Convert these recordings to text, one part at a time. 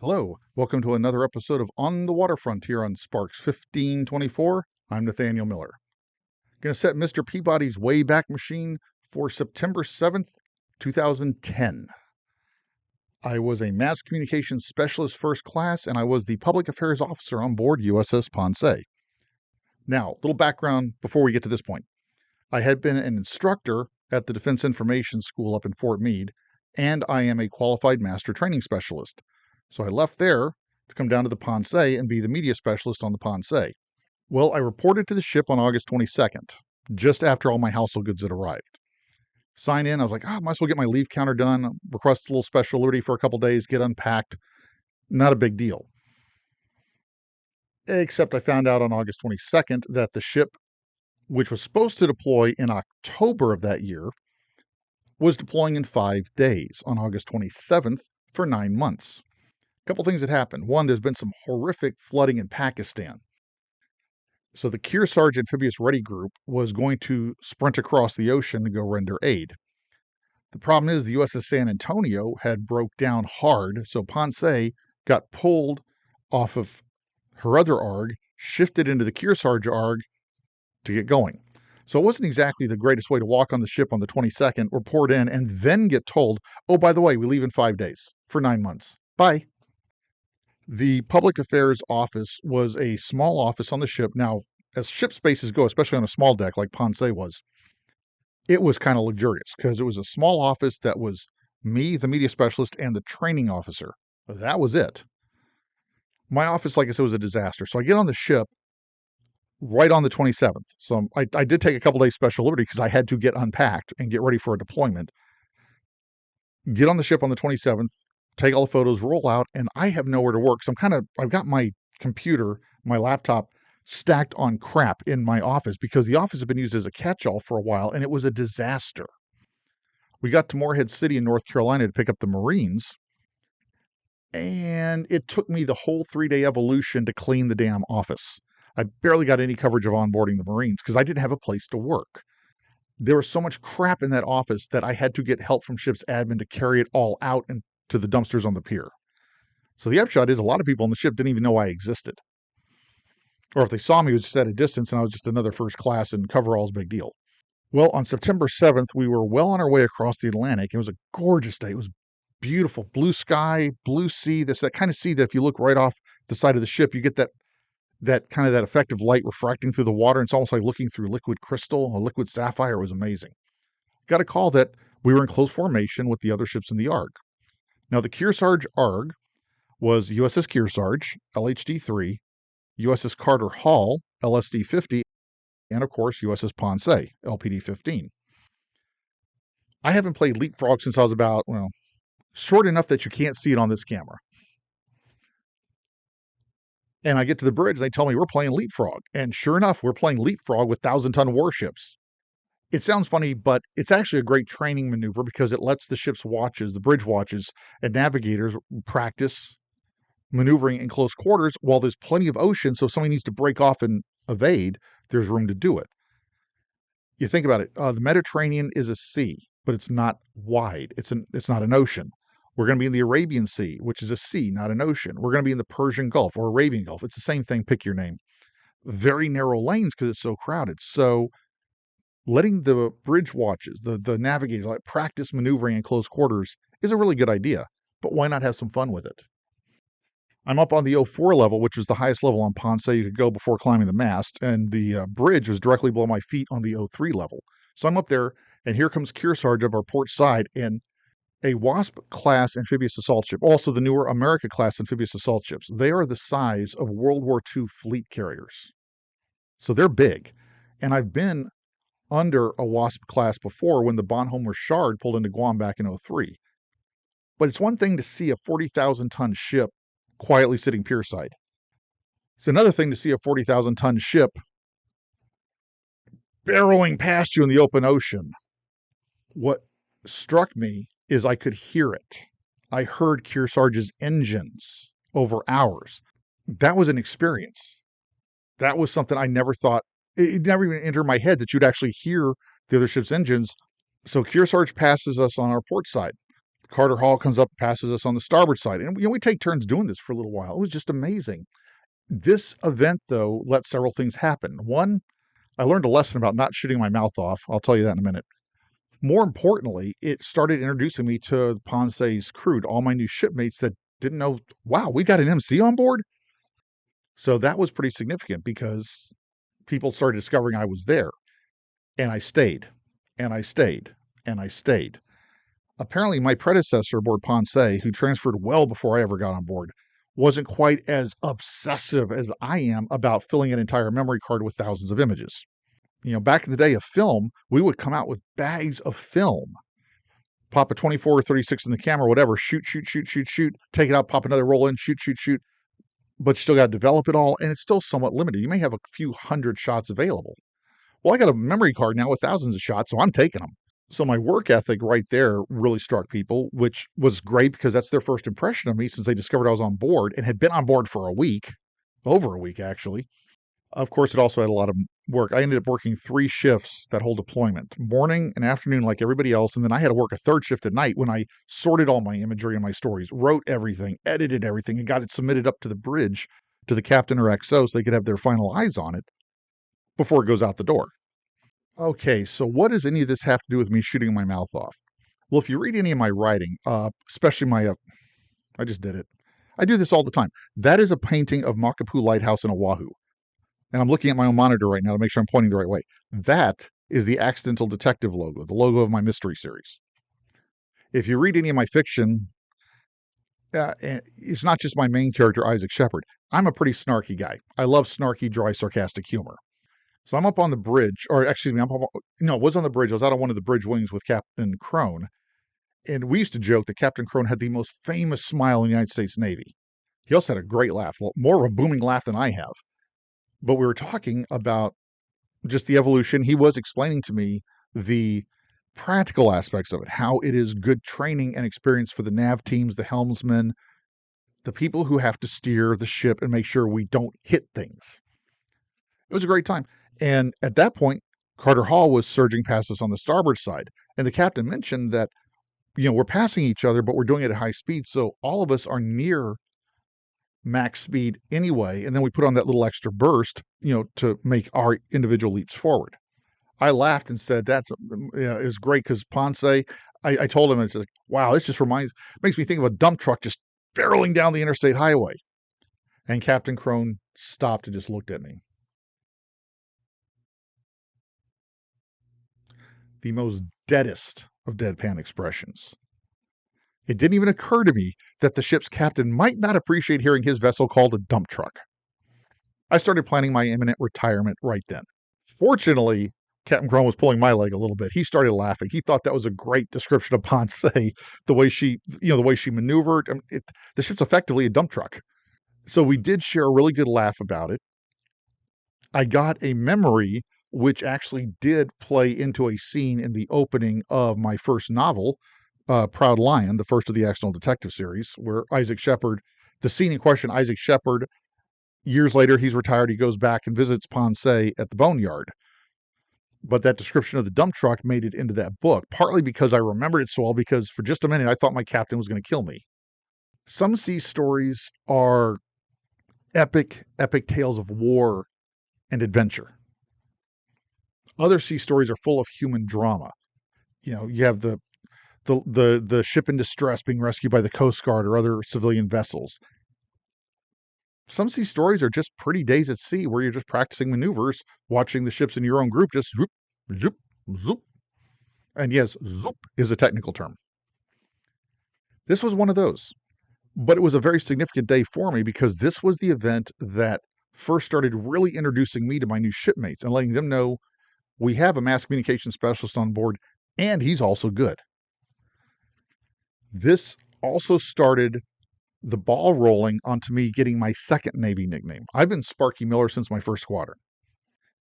Hello, welcome to another episode of On the Waterfront here on Sparks 1524. I'm Nathaniel Miller. Going to set Mr. Peabody's Wayback Machine for September 7th, 2010. I was a mass communications specialist first class, and I was the public affairs officer on board USS Ponce. Now, a little background before we get to this point. I had been an instructor at the Defense Information School up in Fort Meade, and I am a qualified master training specialist. So I left there to come down to the Ponce and be the media specialist on the Ponce. Well, I reported to the ship on August 22nd, just after all my household goods had arrived. Sign in, I was like, might as well get my leave counter done, request a little special liberty for a couple days, get unpacked. Not a big deal. Except I found out on August 22nd that the ship, which was supposed to deploy in October of that year, was deploying in 5 days on August 27th for 9 months. A couple things that happened. One, there's been some horrific flooding in Pakistan. So the Kearsarge Amphibious Ready Group was going to sprint across the ocean to go render aid. The problem is the USS San Antonio had broke down hard, so Ponce got pulled off of her other ARG, shifted into the Kearsarge ARG to get going. So it wasn't exactly the greatest way to walk on the ship on the 22nd, report in, and then get told, oh, by the way, we leave in 5 days for 9 months. Bye. The public affairs office was a small office on the ship. Now, as ship spaces go, especially on a small deck like Ponce was, it was kind of luxurious because it was a small office that was me, the media specialist, and the training officer. That was it. My office, like I said, was a disaster. So I get on the ship right on the 27th. So I did take a couple days special liberty because I had to get unpacked and get ready for a deployment. Get on the ship on the 27th, take all the photos, roll out, and I have nowhere to work. So I've got my computer, my laptop stacked on crap in my office because the office had been used as a catch-all for a while, and it was a disaster. We got to Morehead City in North Carolina to pick up the Marines, and it took me the whole 3-day evolution to clean the damn office. I barely got any coverage of onboarding the Marines because I didn't have a place to work. There was so much crap in that office that I had to get help from ship's admin to carry it all out and to the dumpsters on the pier. So the upshot is a lot of people on the ship didn't even know I existed. Or if they saw me, it was just at a distance and I was just another first class and coveralls, big deal. Well, on September 7th, we were well on our way across the Atlantic. It was a gorgeous day. It was beautiful. Blue sky, blue sea. That kind of sea that if you look right off the side of the ship, you get that kind of that effect of light refracting through the water. It's almost like looking through liquid crystal, a liquid sapphire. It was amazing. Got a call that we were in close formation with the other ships in the ARG. Now, the Kearsarge ARG was USS Kearsarge, LHD-3, USS Carter Hall, LSD-50, and of course, USS Ponce, LPD-15. I haven't played Leapfrog since I was about, short enough that you can't see it on this camera. And I get to the bridge, and they tell me we're playing Leapfrog. And sure enough, we're playing Leapfrog with 1,000-ton warships. It sounds funny, but it's actually a great training maneuver because it lets the ship's watches, the bridge watches, and navigators practice maneuvering in close quarters while there's plenty of ocean. So if somebody needs to break off and evade, there's room to do it. You think about it. The Mediterranean is a sea, but it's not wide. It's not an ocean. We're going to be in the Arabian Sea, which is a sea, not an ocean. We're going to be in the Persian Gulf or Arabian Gulf. It's the same thing. Pick your name. Very narrow lanes because it's so crowded. So letting the bridge watches, the navigators, like practice maneuvering in close quarters is a really good idea. But why not have some fun with it? I'm up on the 04 level, which was the highest level on Ponce you could go before climbing the mast, and the bridge was directly below my feet on the 03 level. So I'm up there, and here comes Kearsarge up our port side, and a Wasp-class amphibious assault ship, also the newer America-class amphibious assault ships. They are the size of World War II fleet carriers. So they're big. And I've been under a Wasp-class before when the Bonhoeffer Shard pulled into Guam back in 03. But it's one thing to see a 40,000-ton ship quietly sitting pierside. It's another thing to see a 40,000-ton ship barreling past you in the open ocean. What struck me is I could hear it. I heard Kearsarge's engines over hours. That was an experience. That was something I never thought, it never even entered my head that you'd actually hear the other ship's engines. So Kearsarge passes us on our port side. Carter Hall comes up, passes us on the starboard side. And we take turns doing this for a little while. It was just amazing. This event, though, let several things happen. One, I learned a lesson about not shooting my mouth off. I'll tell you that in a minute. More importantly, it started introducing me to Ponce's crew, to all my new shipmates that didn't know, wow, we got an MC on board. So that was pretty significant because people started discovering I was there. And I stayed, and I stayed, and I stayed. Apparently, my predecessor aboard Ponce, who transferred well before I ever got on board, wasn't quite as obsessive as I am about filling an entire memory card with thousands of images. Back in the day of film, we would come out with bags of film, pop a 24 or 36 in the camera, whatever, shoot, take it out, pop another roll in, shoot, but you still got to develop it all, and it's still somewhat limited. You may have a few hundred shots available. Well, I got a memory card now with thousands of shots, so I'm taking them. So my work ethic right there really struck people, which was great because that's their first impression of me since they discovered I was on board and had been on board for a week, over a week, actually. Of course, it also had a lot of work. I ended up working 3 shifts that whole deployment, morning and afternoon like everybody else. And then I had to work a 3rd shift at night when I sorted all my imagery and my stories, wrote everything, edited everything, and got it submitted up to the bridge to the captain or XO so they could have their final eyes on it before it goes out the door. Okay, so what does any of this have to do with me shooting my mouth off? Well, if you read any of my writing, especially my, I just did it. I do this all the time. That is a painting of Makapu Lighthouse in Oahu. And I'm looking at my own monitor right now to make sure I'm pointing the right way. That is the Accidental Detective logo, the logo of my mystery series. If you read any of my fiction, it's not just my main character, Isaac Shepard. I'm a pretty snarky guy. I love snarky, dry, sarcastic humor. So I'm up on the bridge, or excuse me, I was on the bridge. I was out on one of the bridge wings with Captain Crone. And we used to joke that Captain Crone had the most famous smile in the United States Navy. He also had a great laugh, more of a booming laugh than I have. But we were talking about just the evolution. He was explaining to me the practical aspects of it, how it is good training and experience for the nav teams, the helmsmen, the people who have to steer the ship and make sure we don't hit things. It was a great time. And at that point, Carter Hall was surging past us on the starboard side. And the captain mentioned that, we're passing each other, but we're doing it at high speed. So all of us are near max speed anyway. And then we put on that little extra burst, to make our individual leaps forward. I laughed and said, it was great because Ponce, I told him, it's like, wow, this just makes me think of a dump truck just barreling down the interstate highway. And Captain Crone stopped and just looked at me. The most deadest of deadpan expressions. It didn't even occur to me that the ship's captain might not appreciate hearing his vessel called a dump truck. I started planning my imminent retirement right then. Fortunately, Captain Crone was pulling my leg a little bit. He started laughing. He thought that was a great description of Ponce, the way she maneuvered. The ship's effectively a dump truck. So we did share a really good laugh about it. I got a memory which actually did play into a scene in the opening of my first novel, Proud Lion, the first of the Accidental Detective series, where Isaac Shepard, the scene in question, Isaac Shepard, years later, he's retired, he goes back and visits Ponce at the boneyard. But that description of the dump truck made it into that book, partly because I remembered it so well, because for just a minute, I thought my captain was going to kill me. Some sea stories are epic tales of war and adventure. Other sea stories are full of human drama. You have the ship in distress being rescued by the Coast Guard or other civilian vessels. Some sea stories are just pretty days at sea where you're just practicing maneuvers, watching the ships in your own group just zoop, zoop, zoop. And yes, zoop is a technical term. This was one of those. But it was a very significant day for me because this was the event that first started really introducing me to my new shipmates and letting them know we have a mass communication specialist on board, and he's also good. This also started the ball rolling onto me getting my second Navy nickname. I've been Sparky Miller since my first squadron.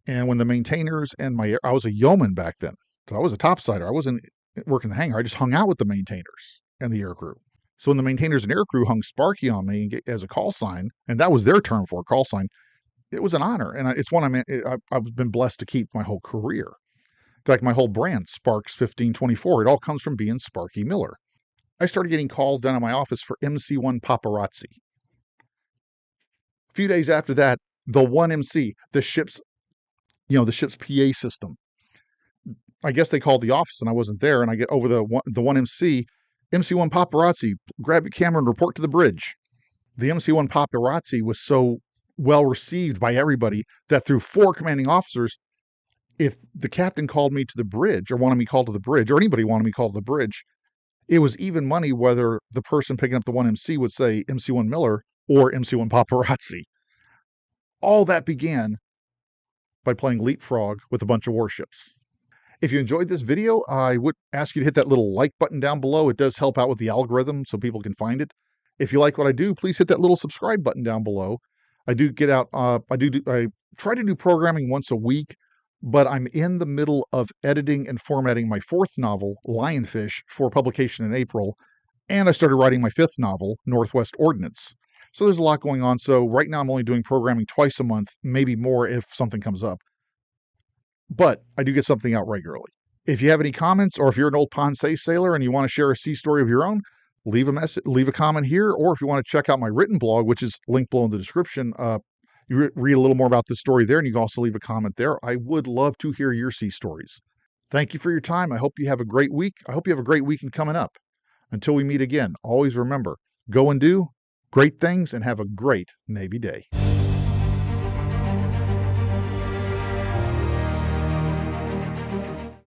And when the maintainers and I was a yeoman back then. So I was a topsider. I wasn't working the hangar. I just hung out with the maintainers and the aircrew. So when the maintainers and aircrew hung Sparky on me as a call sign, and that was their term for a call sign, it was an honor. And it's one I've been blessed to keep my whole career. In fact, my whole brand, Sparks 1524, it all comes from being Sparky Miller. I started getting calls down at my office for MC-1 paparazzi. A few days after that, the 1MC, the ship's PA system. I guess they called the office and I wasn't there, and I get over the 1MC, MC-1 paparazzi, grab your camera and report to the bridge. The MC-1 paparazzi was so well received by everybody that through 4 commanding officers, if the captain called me to the bridge or wanted me called to the bridge, or anybody wanted me called to the bridge, it was even money whether the person picking up the 1MC would say MC-1 Miller or MC-1 paparazzi. All that began by playing Leapfrog with a bunch of warships. If you enjoyed this video, I would ask you to hit that little like button down below. It does help out with the algorithm so people can find it. If you like what I do, please hit that little subscribe button down below. I do get out, I try to do programming once a week, but I'm in the middle of editing and formatting my 4th novel, Lionfish, for publication in April, and I started writing my 5th novel, Northwest Ordnance. So there's a lot going on. So right now I'm only doing programming twice a month, maybe more if something comes up. But I do get something out regularly. If you have any comments, or if you're an old Ponce sailor and you want to share a sea story of your own, leave a comment here. Or if you want to check out my written blog, which is linked below in the description, you read a little more about this story there, and you can also leave a comment there. I would love to hear your sea stories. Thank you for your time. I hope you have a great week. I hope you have a great weekend coming up. Until we meet again, always remember, go and do great things and have a great Navy day.